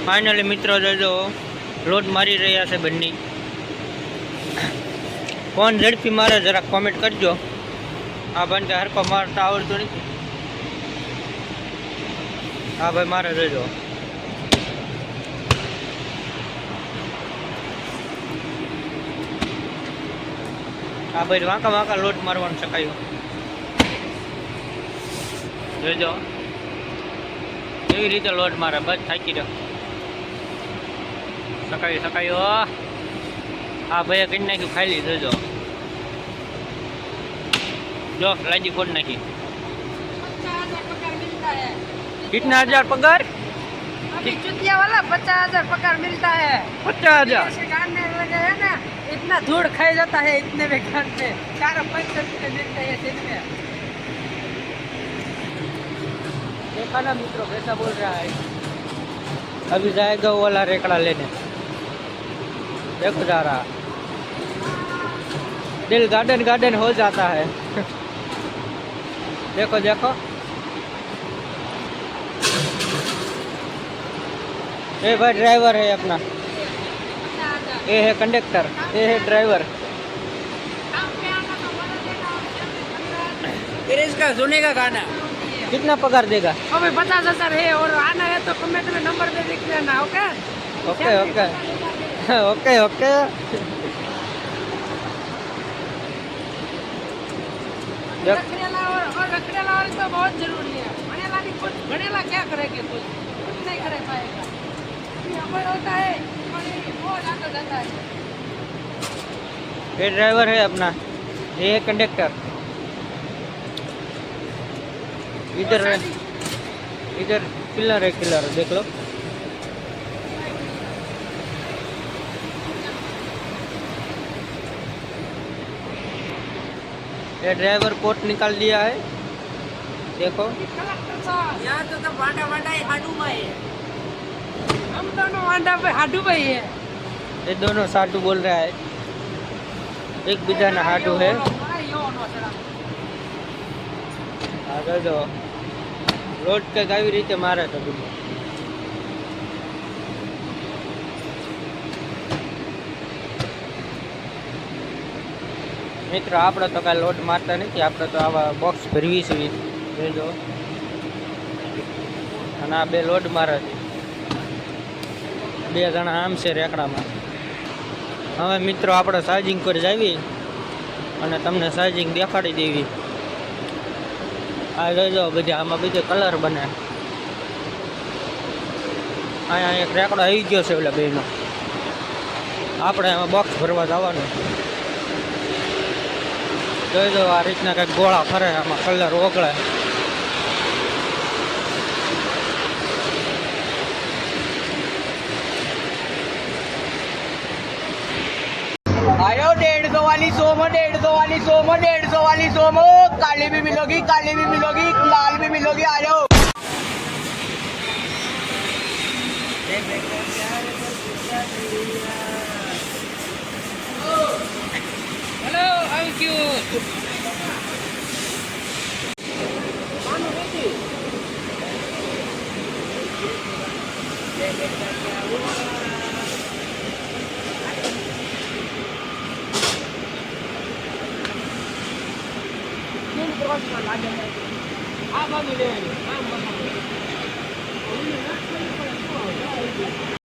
Finally मित्रों जो load मारी रहा है बन्नी कौन झड़पी मारे जरा कॉमेंट करजो। आ बन के हरको मारता आवड़तो नहीं। हाँ भाई मारे जो हाँ भाई वाँका वाँका लोट मारवा शकाय जो केवी रीते लोट मारे बस थाकी दो शकाय शकाय। हाँ भाई कहीं नाख्यू खाई ली जो जो लाजी खोल नाखी। कितना 1000 पगार? चुतिया वाला 50,000 पगार मिलता है। 50,000 गाड़ने लगे है ना, इतना धूड़ खाई जाता है इतने में घर पे 4-5 रुपये मिलते हैं दिन में। देखा ना मित्रों कैसा बोल रहा है। अभी जाएगा वो वाला रेकड़ा लेने। देखो जा रहा दिल गार्डन गार्डन हो जाता है। देखो देखो ये भाई ड्राइवर है अपना, ये है कंडक्टर, ये है ड्राइवर। फिर इसका सुनेगा गाना कितना पगार देगा? अबे 50,000 है और आना है तो कमेंट में नंबर दे लिख लेना। Okay okay okay okay okay. रखड़ेला और तो बहुत जरूरी है। भणेला नहीं कुछ भणेला क्या करेंगे, कुछ नहीं कर पाएगा। अमर होता है वो आता जाता है। ये ड्राइवर है अपना, ये है कंडक्टर। इधर किलर है, किलर देख लो। ये ड्राइवर कोट निकाल दिया है देखो। यहाँ तो वांडा वांडा ही हाडू भाई है। हम दोनों वांडा पे हाडू भाई है। ये दोनों साटू बोल रहा है, एक बीजा ना हाडू है। आगे जो रोड के कई रीते मारे तो मित्र आप तो कई लोड मारता नहीं, आप तो आवा बॉक्स भरवी छे जो आ बे लोड मारे बे जणा आम से रेकड़ा में। हमें मित्रों आप चार्जिंग पर जावी और तमने चार्जिंग देखाड़ी देवी। आ जो बधे आम बीजे कलर बने। अँ एक रेकड़ो आई गयो से ओला बेनो आपणे आम बॉक्स भरवा जवानुं। जो आ रीतना कई गोळा फरे आम कलर ओगळे। आयो 150 वाली सोमो, 150 वाली सोमो, 150 वाली सोमो। काली भी मिलोगी, काली भी मिलोगी, लाल भी मिलोगी। आयो हेलो हाउ क्यूट।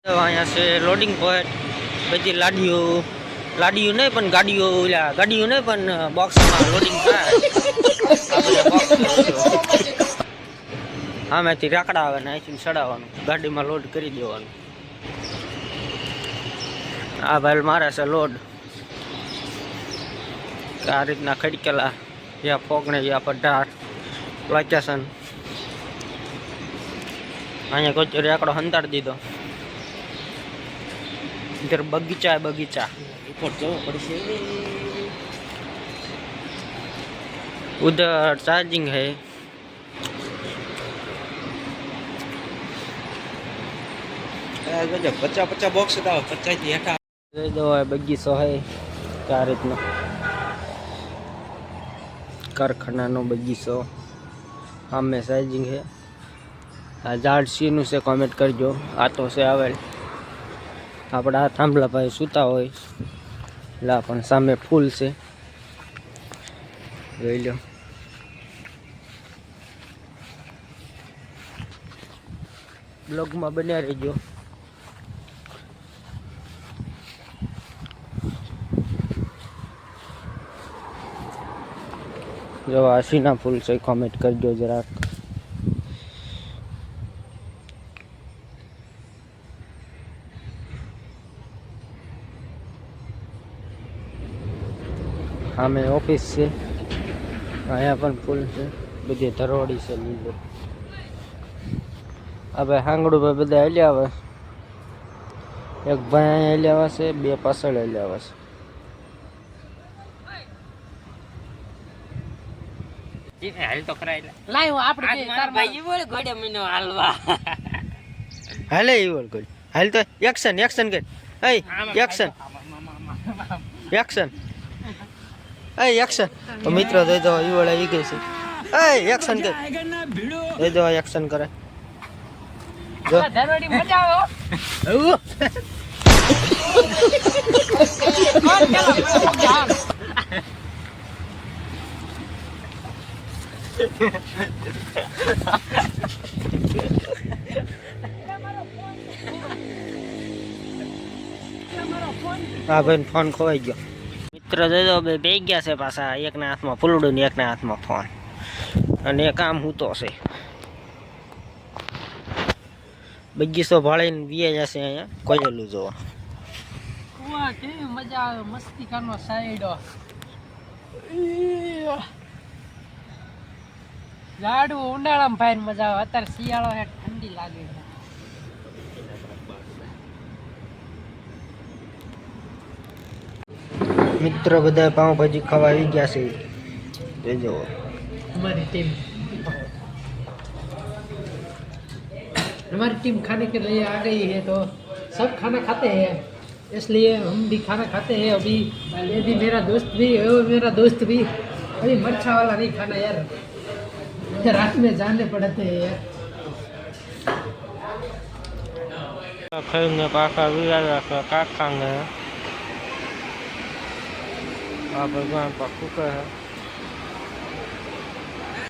अँ से लोडिंग पॉइंट बधी लाडियो नहीं पण गाड़ियों नहीं पण बॉक्स में लोडिंग हाँ मैं राकड़ा आवे ने अहींथी चढ़ाववानुं गाड़ी में लोड करी देवानुं। आ भाई मारे से लोड आ रीतना खड़केला या फोगणे या 18 लोकेशन। अँ कुछ रेकड़ो हंताड़ दीधो। इधर बगीचा है, बगीचा उधर चार्जिंग है। पचा बॉक्स था 50 थी हटा जो है बगीचो है क्या रीतना कारखाना नो बगीचो। आम में चार्जिंग है। આ ઝાડ શીનું છે કોમેન્ટ કરજો. આ તો છે આવેલ આપણા આ થાંભલા ભાઈ સૂતા હોય એટલે પણ સામે ફૂલ છે જોઈ લો. બ્લોગમાં બન્યા રહેજો. જો આ સીના ફૂલ છે કોમેન્ટ કરજો જરાક. સામે ઓફિસ છે અહીંયા પણ ફૂલ છે બધી ધરોડી છે લીલો. હવે હાંગડું ભાઈ બધા હેલ્યા આવે. એક ભાઈ અહીંયા હેલ્યા આવે છે, બે પાછળ હેલ્યા આવે છે. હાલ તો ખરા એટલે લાય હું આપણે ભાઈ બોલે ગોડે મહિનો હાલવા હાલે ઈવળ કોઈ હાલ તો એક્શન એક્શન કર. એ એક્શન એક્શન એ એક્શન. તો મિત્રો દઈ દો ઈવળ આવી ગઈ છે. એ એક્શન કર દઈ દો એક્શન કરે. જો ધરોડી મજા આવે હો. હા ભાઈ ફોન ખોવાઈ ગયો. મિત્ર જોઈ બે બે ગયા છે પાછા. એકના હાથમાં ફૂલડું ને એકના હાથમાં ફોન અને એક આમ હું તો છે. બગીચો ભાળીને વીએ જશે અહીંયા કોયલું જોવા. વાહ કેવી મજા આવે મસ્તી કરનો સાઈડો. ઝાડવું ઉનાળામાં ભાઈ મજા આવે. અત્યારે શિયાળો હે ઠંડી લાગે છે. મિત્ર બધા પાઉંભાજી ખાવા આવી ગયા છે જોજો. हमारी टीम खाने के लिए आ गई है तो सब खाना खाते हैं इसलिए हम भी खाना खाते हैं. अभी ये भी मेरा दोस्त भी है वो मेरा दोस्त भी. अभी मरचा वाला नहीं खाना यार, रात में जाने पड़ते हैं यार. ખાઈને પાછા વિચાર્યા છે કાકાને આ ભગવાન પાકું કહે